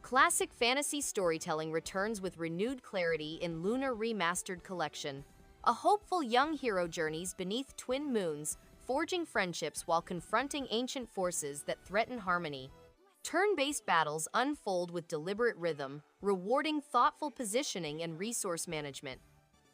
Classic fantasy storytelling returns with renewed clarity in LUNAR Remastered Collection. A hopeful young hero journeys beneath twin moons, forging friendships while confronting ancient forces that threaten harmony. Turn-based battles unfold with deliberate rhythm, rewarding thoughtful positioning and resource management.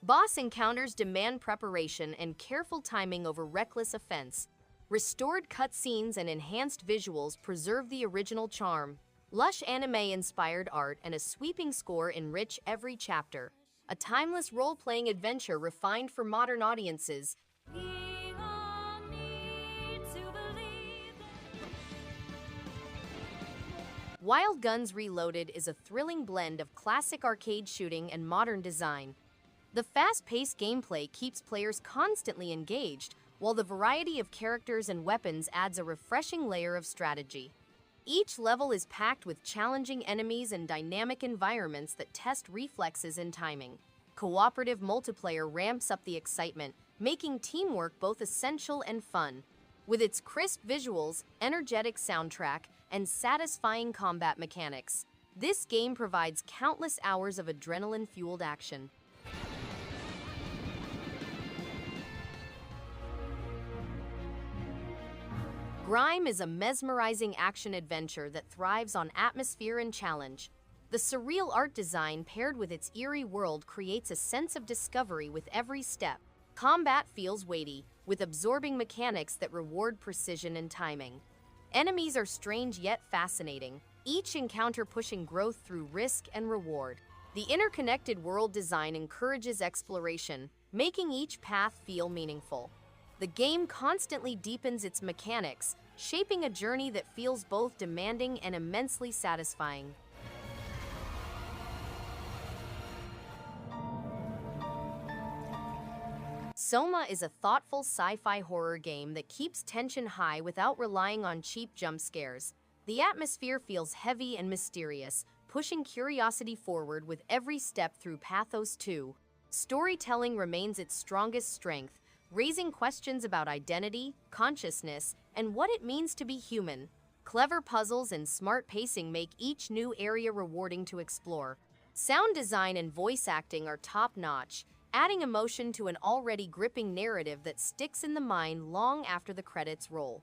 Boss encounters demand preparation and careful timing over reckless offense. Restored cutscenes and enhanced visuals preserve the original charm. Lush anime-inspired art and a sweeping score enrich every chapter. A timeless role-playing adventure refined for modern audiences. Wild Guns Reloaded is a thrilling blend of classic arcade shooting and modern design. The fast-paced gameplay keeps players constantly engaged, while the variety of characters and weapons adds a refreshing layer of strategy. Each level is packed with challenging enemies and dynamic environments that test reflexes and timing. Cooperative multiplayer ramps up the excitement, making teamwork both essential and fun. With its crisp visuals, energetic soundtrack, and satisfying combat mechanics, this game provides countless hours of adrenaline-fueled action. GRIME is a mesmerizing action-adventure that thrives on atmosphere and challenge. The surreal art design paired with its eerie world creates a sense of discovery with every step. Combat feels weighty, with absorbing mechanics that reward precision and timing. Enemies are strange yet fascinating, each encounter pushing growth through risk and reward. The interconnected world design encourages exploration, making each path feel meaningful. The game constantly deepens its mechanics, shaping a journey that feels both demanding and immensely satisfying. SOMA is a thoughtful sci-fi horror game that keeps tension high without relying on cheap jump scares. The atmosphere feels heavy and mysterious, pushing curiosity forward with every step through Pathos 2. Storytelling remains its strongest strength, raising questions about identity, consciousness, and what it means to be human. Clever puzzles and smart pacing make each new area rewarding to explore. Sound design and voice acting are top-notch, adding emotion to an already gripping narrative that sticks in the mind long after the credits roll.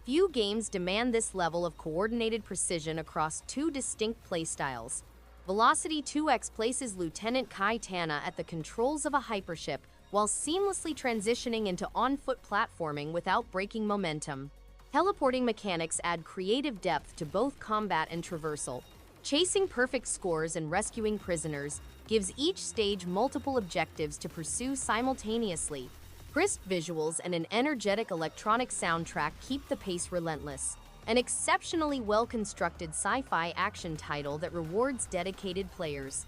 Few games demand this level of coordinated precision across two distinct playstyles. Velocity 2X places Lieutenant Kai Tana at the controls of a hypership while seamlessly transitioning into on-foot platforming without breaking momentum. Teleporting mechanics add creative depth to both combat and traversal. Chasing perfect scores and rescuing prisoners gives each stage multiple objectives to pursue simultaneously. Crisp visuals and an energetic electronic soundtrack keep the pace relentless. An exceptionally well-constructed sci-fi action title that rewards dedicated players.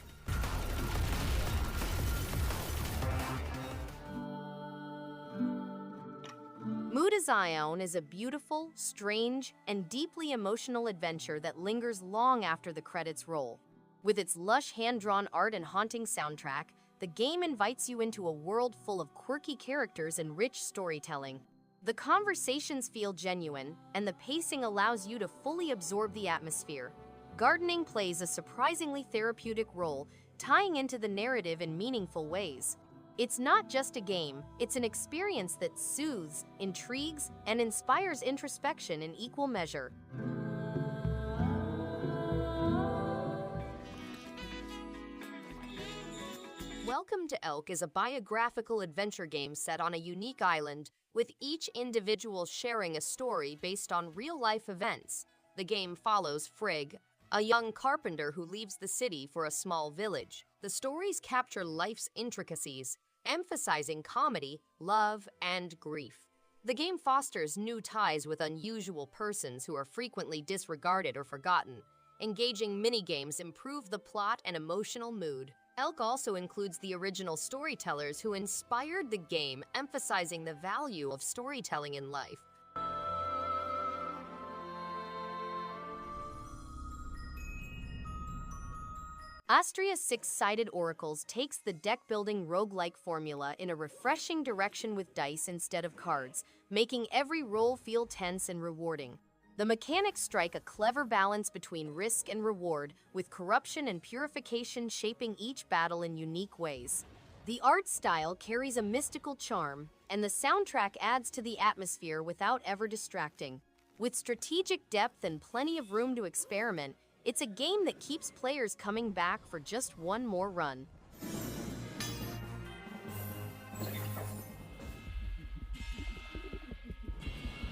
Mutazione is a beautiful, strange, and deeply emotional adventure that lingers long after the credits roll. With its lush hand-drawn art and haunting soundtrack, the game invites you into a world full of quirky characters and rich storytelling. The conversations feel genuine, and the pacing allows you to fully absorb the atmosphere. Gardening plays a surprisingly therapeutic role, tying into the narrative in meaningful ways. It's not just a game, it's an experience that soothes, intrigues, and inspires introspection in equal measure. Welcome to Elk is a biographical adventure game set on a unique island, with each individual sharing a story based on real-life events. The game follows Frigg, a young carpenter who leaves the city for a small village. The stories capture life's intricacies, emphasizing comedy, love, and grief. The game fosters new ties with unusual persons who are frequently disregarded or forgotten. Engaging minigames improve the plot and emotional mood. Elk also includes the original storytellers who inspired the game, emphasizing the value of storytelling in life. Astria's six-sided oracles takes the deck-building roguelike formula in a refreshing direction with dice instead of cards, making every roll feel tense and rewarding. The mechanics strike a clever balance between risk and reward, with corruption and purification shaping each battle in unique ways. The art style carries a mystical charm, and the soundtrack adds to the atmosphere without ever distracting. With strategic depth and plenty of room to experiment, it's a game that keeps players coming back for just one more run.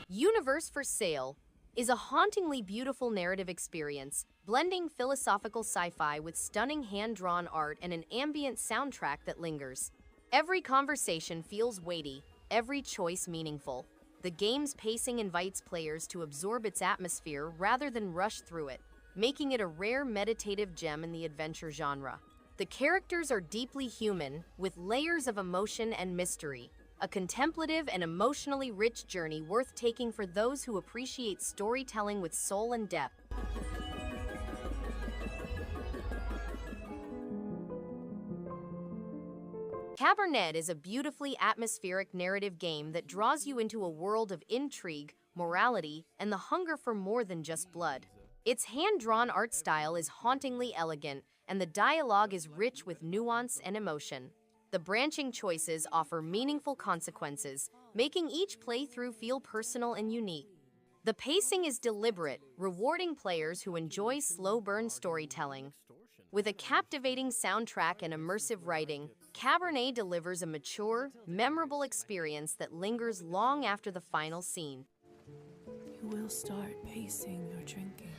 Universe for Sale is a hauntingly beautiful narrative experience, blending philosophical sci-fi with stunning hand-drawn art and an ambient soundtrack that lingers. Every conversation feels weighty, every choice meaningful. The game's pacing invites players to absorb its atmosphere rather than rush through it, making it a rare meditative gem in the adventure genre. The characters are deeply human, with layers of emotion and mystery, a contemplative and emotionally rich journey worth taking for those who appreciate storytelling with soul and depth. Cabernet is a beautifully atmospheric narrative game that draws you into a world of intrigue, morality, and the hunger for more than just blood. Its hand-drawn art style is hauntingly elegant, and the dialogue is rich with nuance and emotion. The branching choices offer meaningful consequences, making each playthrough feel personal and unique. The pacing is deliberate, rewarding players who enjoy slow-burn storytelling. With a captivating soundtrack and immersive writing, Cabernet delivers a mature, memorable experience that lingers long after the final scene. You will start pacing your drinking.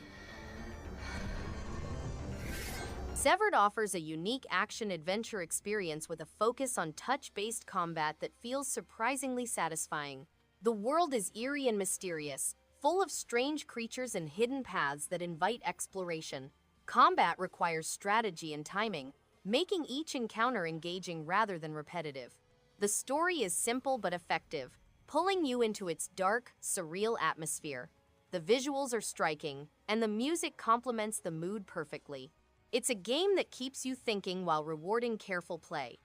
Severed offers a unique action-adventure experience with a focus on touch-based combat that feels surprisingly satisfying. The world is eerie and mysterious, full of strange creatures and hidden paths that invite exploration. Combat requires strategy and timing, making each encounter engaging rather than repetitive. The story is simple but effective, pulling you into its dark, surreal atmosphere. The visuals are striking, and the music complements the mood perfectly. It's a game that keeps you thinking while rewarding careful play.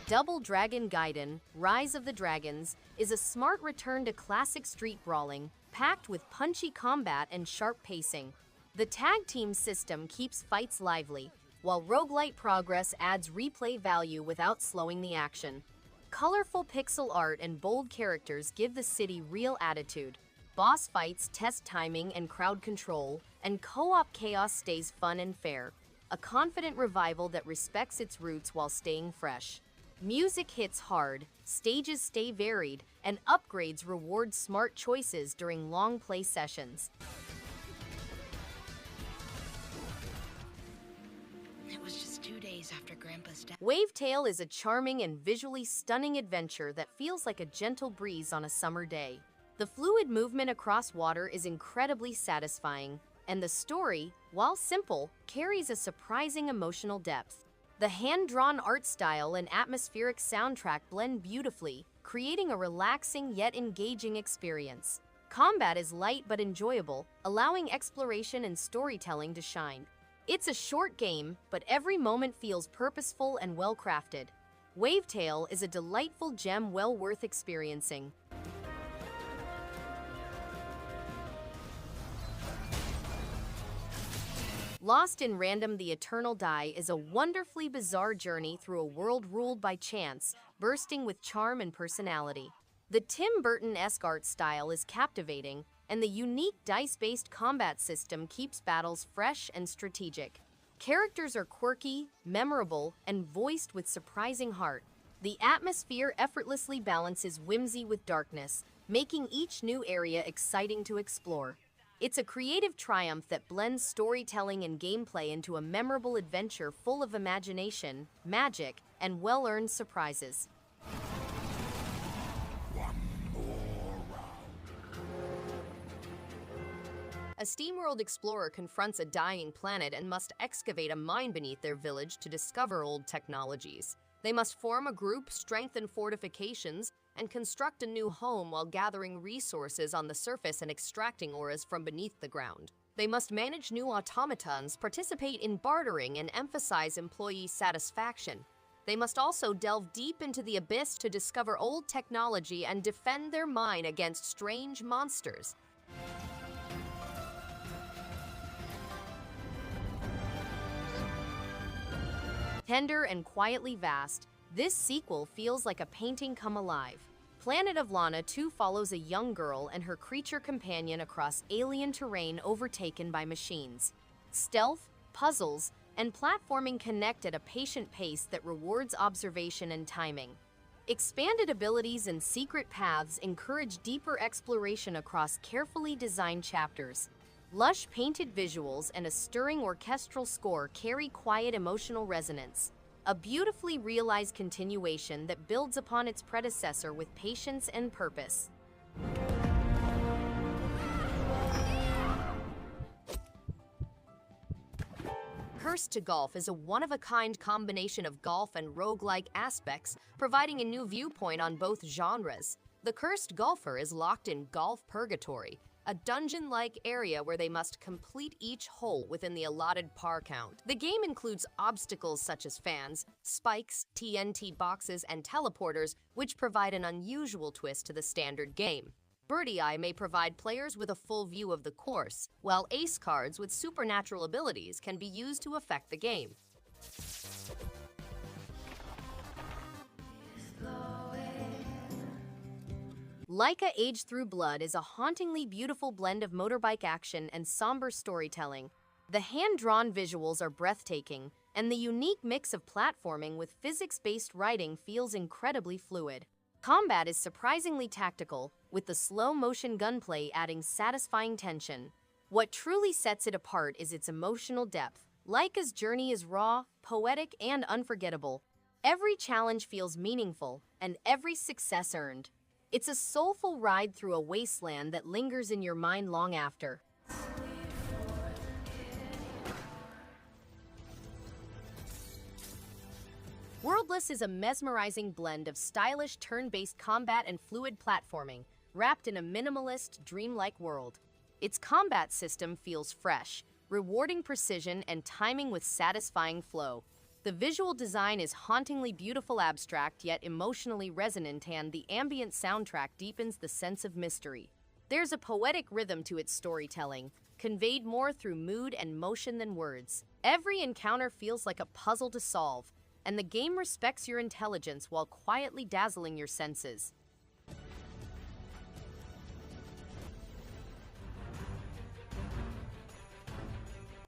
Double Dragon Gaiden, Rise of the Dragons, is a smart return to classic street brawling, packed with punchy combat and sharp pacing. The tag team system keeps fights lively, while roguelite progress adds replay value without slowing the action. Colorful pixel art and bold characters give the city real attitude. Boss fights test timing and crowd control, and co-op chaos stays fun and fair. A confident revival that respects its roots while staying fresh. Music hits hard, stages stay varied, and upgrades reward smart choices during long play sessions. It was just 2 days after Grandpa's death. Wavetale is a charming and visually stunning adventure that feels like a gentle breeze on a summer day. The fluid movement across water is incredibly satisfying, and the story, while simple, carries a surprising emotional depth. The hand-drawn art style and atmospheric soundtrack blend beautifully, creating a relaxing yet engaging experience. Combat is light but enjoyable, allowing exploration and storytelling to shine. It's a short game, but every moment feels purposeful and well-crafted. Wavetale is a delightful gem well worth experiencing. Lost in Random: The Eternal Die is a wonderfully bizarre journey through a world ruled by chance, bursting with charm and personality. The Tim Burton-esque art style is captivating, and the unique dice-based combat system keeps battles fresh and strategic. Characters are quirky, memorable, and voiced with surprising heart. The atmosphere effortlessly balances whimsy with darkness, making each new area exciting to explore. It's a creative triumph that blends storytelling and gameplay into a memorable adventure full of imagination, magic, and well-earned surprises. A SteamWorld explorer confronts a dying planet and must excavate a mine beneath their village to discover old technologies. They must form a group, strengthen fortifications, and construct a new home while gathering resources on the surface and extracting auras from beneath the ground. They must manage new automatons, participate in bartering, and emphasize employee satisfaction. They must also delve deep into the abyss to discover old technology and defend their mine against strange monsters. Tender and quietly vast, this sequel feels like a painting come alive. Planet of Lana II follows a young girl and her creature companion across alien terrain overtaken by machines. Stealth, puzzles, and platforming connect at a patient pace that rewards observation and timing. Expanded abilities and secret paths encourage deeper exploration across carefully designed chapters. Lush painted visuals and a stirring orchestral score carry quiet emotional resonance. A beautifully realized continuation that builds upon its predecessor with patience and purpose. Cursed to Golf is a one-of-a-kind combination of golf and roguelike aspects, providing a new viewpoint on both genres. The Cursed Golfer is locked in Golf Purgatory, a dungeon-like area where they must complete each hole within the allotted par count. The game includes obstacles such as fans, spikes, TNT boxes, and teleporters, which provide an unusual twist to the standard game. Birdie Eye may provide players with a full view of the course, while ace cards with supernatural abilities can be used to affect the game. Laika Age Through Blood is a hauntingly beautiful blend of motorbike action and somber storytelling. The hand-drawn visuals are breathtaking, and the unique mix of platforming with physics-based writing feels incredibly fluid. Combat is surprisingly tactical, with the slow-motion gunplay adding satisfying tension. What truly sets it apart is its emotional depth. Laika's journey is raw, poetic, and unforgettable. Every challenge feels meaningful, and every success earned. It's a soulful ride through a wasteland that lingers in your mind long after. Worldless is a mesmerizing blend of stylish turn-based combat and fluid platforming, wrapped in a minimalist, dreamlike world. Its combat system feels fresh, rewarding precision and timing with satisfying flow. The visual design is hauntingly beautiful, abstract, yet emotionally resonant, and the ambient soundtrack deepens the sense of mystery. There's a poetic rhythm to its storytelling, conveyed more through mood and motion than words. Every encounter feels like a puzzle to solve, and the game respects your intelligence while quietly dazzling your senses.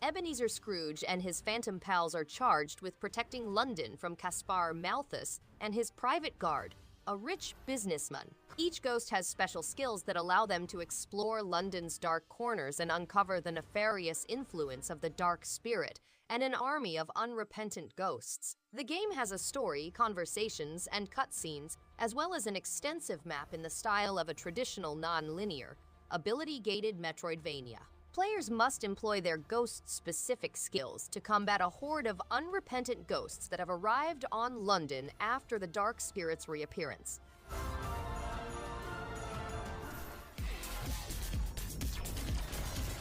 Ebenezer Scrooge and his phantom pals are charged with protecting London from Caspar Malthus and his private guard, a rich businessman. Each ghost has special skills that allow them to explore London's dark corners and uncover the nefarious influence of the dark spirit and an army of unrepentant ghosts. The game has a story, conversations, and cutscenes, as well as an extensive map in the style of a traditional non-linear, ability-gated Metroidvania. Players must employ their ghost-specific skills to combat a horde of unrepentant ghosts that have arrived on London after the Dark Spirit's reappearance.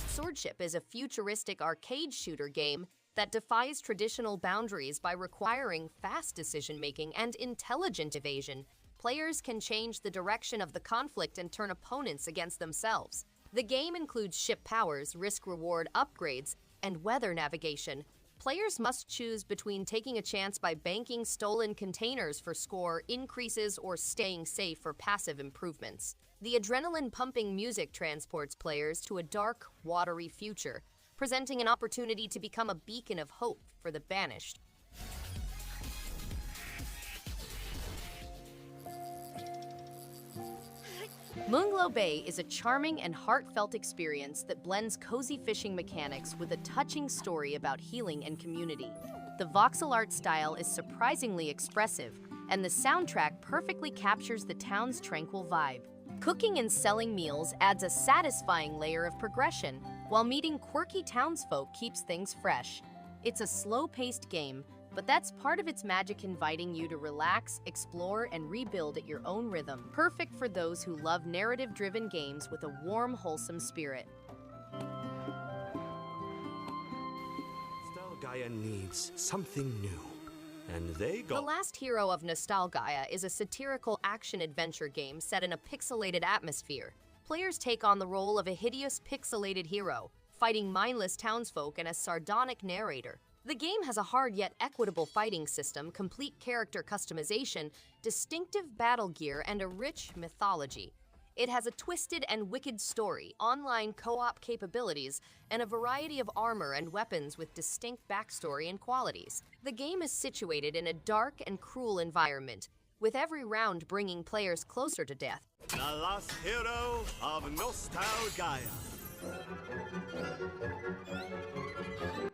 Swordship is a futuristic arcade shooter game that defies traditional boundaries by requiring fast decision-making and intelligent evasion. Players can change the direction of the conflict and turn opponents against themselves. The game includes ship powers, risk-reward upgrades, and weather navigation. Players must choose between taking a chance by banking stolen containers for score increases or staying safe for passive improvements. The adrenaline-pumping music transports players to a dark, watery future, presenting an opportunity to become a beacon of hope for the banished. Moonglow Bay is a charming and heartfelt experience that blends cozy fishing mechanics with a touching story about healing and community. The voxel art style is surprisingly expressive, and the soundtrack perfectly captures the town's tranquil vibe. Cooking and selling meals adds a satisfying layer of progression, while meeting quirky townsfolk keeps things fresh. It's a slow-paced game But that's part of its magic, inviting you to relax, explore, and rebuild at your own rhythm. Perfect for those who love narrative-driven games with a warm, wholesome spirit. Nostalgaia needs something new. And they go. The last hero of Nostalgaia is a satirical action-adventure game set in a pixelated atmosphere. Players take on the role of a hideous pixelated hero, fighting mindless townsfolk and a sardonic narrator. The game has a hard yet equitable fighting system, complete character customization, distinctive battle gear, and a rich mythology. It has a twisted and wicked story, online co-op capabilities, and a variety of armor and weapons with distinct backstory and qualities. The game is situated in a dark and cruel environment, with every round bringing players closer to death. The last hero of Nostalgaia.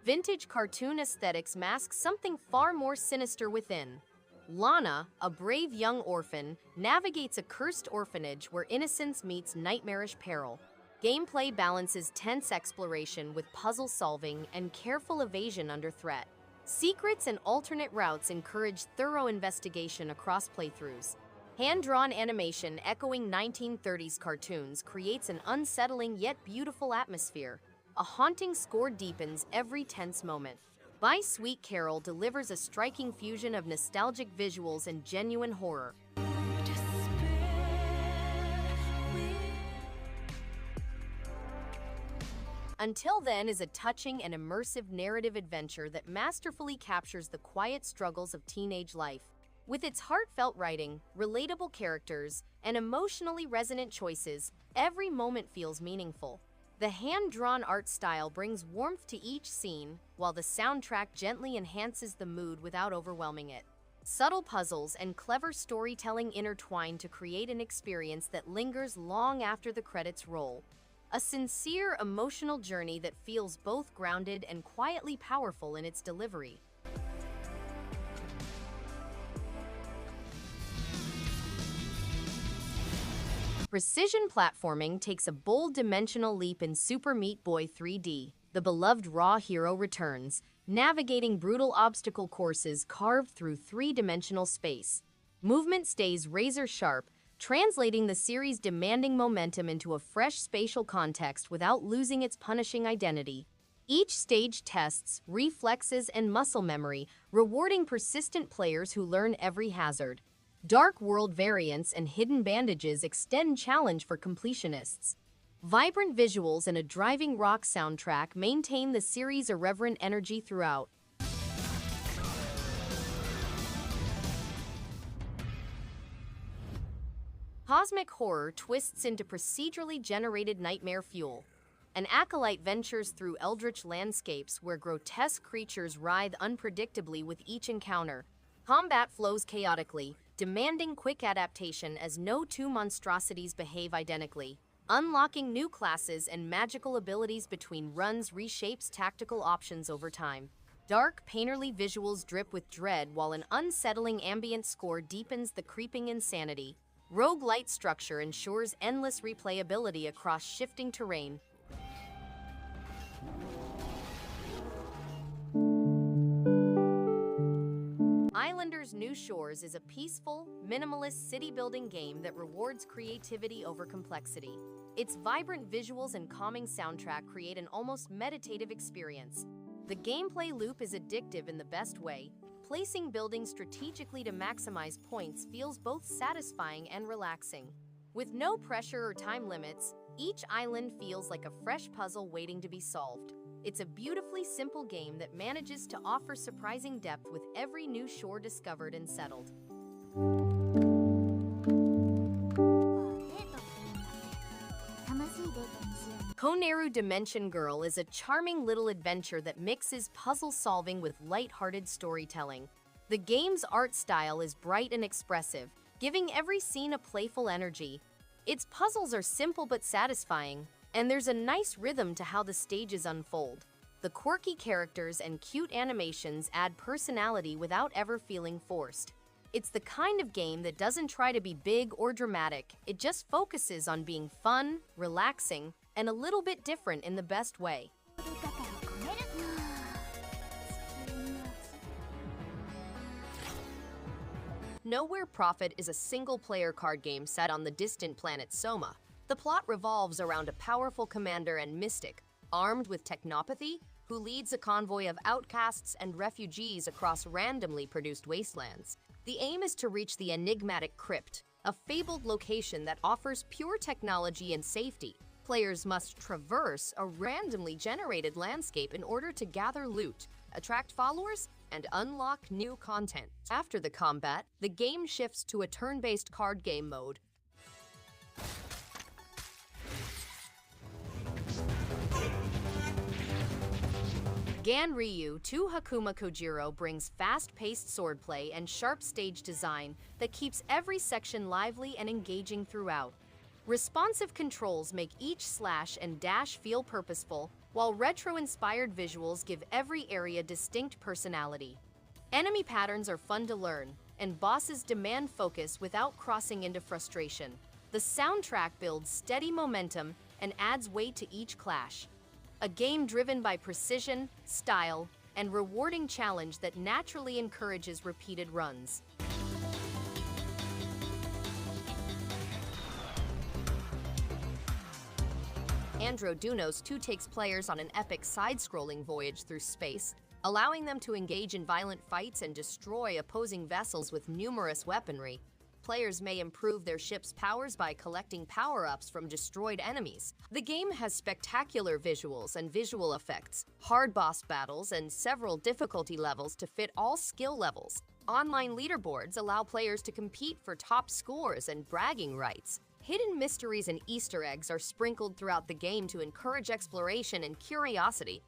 Vintage cartoon aesthetics mask something far more sinister within. Lana, a brave young orphan, navigates a cursed orphanage where innocence meets nightmarish peril. Gameplay balances tense exploration with puzzle solving and careful evasion under threat. Secrets and alternate routes encourage thorough investigation across playthroughs. Hand-drawn animation echoing 1930s cartoons creates an unsettling yet beautiful atmosphere. A haunting score deepens every tense moment. By Sweet Carole delivers a striking fusion of nostalgic visuals and genuine horror. Until Then is a touching and immersive narrative adventure that masterfully captures the quiet struggles of teenage life. With its heartfelt writing, relatable characters, and emotionally resonant choices, every moment feels meaningful. The hand-drawn art style brings warmth to each scene, while the soundtrack gently enhances the mood without overwhelming it. Subtle puzzles and clever storytelling intertwine to create an experience that lingers long after the credits roll. A sincere, emotional journey that feels both grounded and quietly powerful in its delivery. Precision platforming takes a bold dimensional leap in Super Meat Boy 3D. The beloved raw hero returns, navigating brutal obstacle courses carved through three-dimensional space. Movement stays razor-sharp, translating the series' demanding momentum into a fresh spatial context without losing its punishing identity. Each stage tests reflexes and muscle memory, rewarding persistent players who learn every hazard. Dark world variants and hidden bandages extend challenge for completionists. Vibrant visuals and a driving rock soundtrack maintain the series' irreverent energy throughout. Cosmic horror twists into procedurally generated nightmare fuel. An acolyte ventures through eldritch landscapes where grotesque creatures writhe unpredictably with each encounter. Combat flows chaotically, demanding quick adaptation as no two monstrosities behave identically. Unlocking new classes and magical abilities between runs reshapes tactical options over time. Dark, painterly visuals drip with dread while an unsettling ambient score deepens the creeping insanity. Roguelite structure ensures endless replayability across shifting terrain. Islanders New Shores is a peaceful, minimalist city-building game that rewards creativity over complexity. Its vibrant visuals and calming soundtrack create an almost meditative experience. The gameplay loop is addictive in the best way. Placing buildings strategically to maximize points feels both satisfying and relaxing. With no pressure or time limits, each island feels like a fresh puzzle waiting to be solved. It's a beautifully simple game that manages to offer surprising depth with every new shore discovered and settled. CONERU Dimension Girl is a charming little adventure that mixes puzzle solving with light-hearted storytelling. The game's art style is bright and expressive, giving every scene a playful energy. Its puzzles are simple but satisfying, and there's a nice rhythm to how the stages unfold. The quirky characters and cute animations add personality without ever feeling forced. It's the kind of game that doesn't try to be big or dramatic, it just focuses on being fun, relaxing, and a little bit different in the best way. Nowhere Prophet is a single-player card game set on the distant planet Soma. The plot revolves around a powerful commander and mystic, armed with technopathy, who leads a convoy of outcasts and refugees across randomly produced wastelands. The aim is to reach the enigmatic crypt, a fabled location that offers pure technology and safety. Players must traverse a randomly generated landscape in order to gather loot, attract followers, and unlock new content. After the combat, the game shifts to a turn-based card game mode. Ganryu II Hakuma Kojiro brings fast-paced swordplay and sharp stage design that keeps every section lively and engaging throughout. Responsive controls make each slash and dash feel purposeful, while retro-inspired visuals give every area distinct personality. Enemy patterns are fun to learn, and bosses demand focus without crossing into frustration. The soundtrack builds steady momentum and adds weight to each clash. A game driven by precision, style, and rewarding challenge that naturally encourages repeated runs. Andro Dunos II takes players on an epic side-scrolling voyage through space, allowing them to engage in violent fights and destroy opposing vessels with numerous weaponry. Players may improve their ship's powers by collecting power-ups from destroyed enemies. The game has spectacular visuals and visual effects, hard boss battles, and several difficulty levels to fit all skill levels. Online leaderboards allow players to compete for top scores and bragging rights. Hidden mysteries and Easter eggs are sprinkled throughout the game to encourage exploration and curiosity.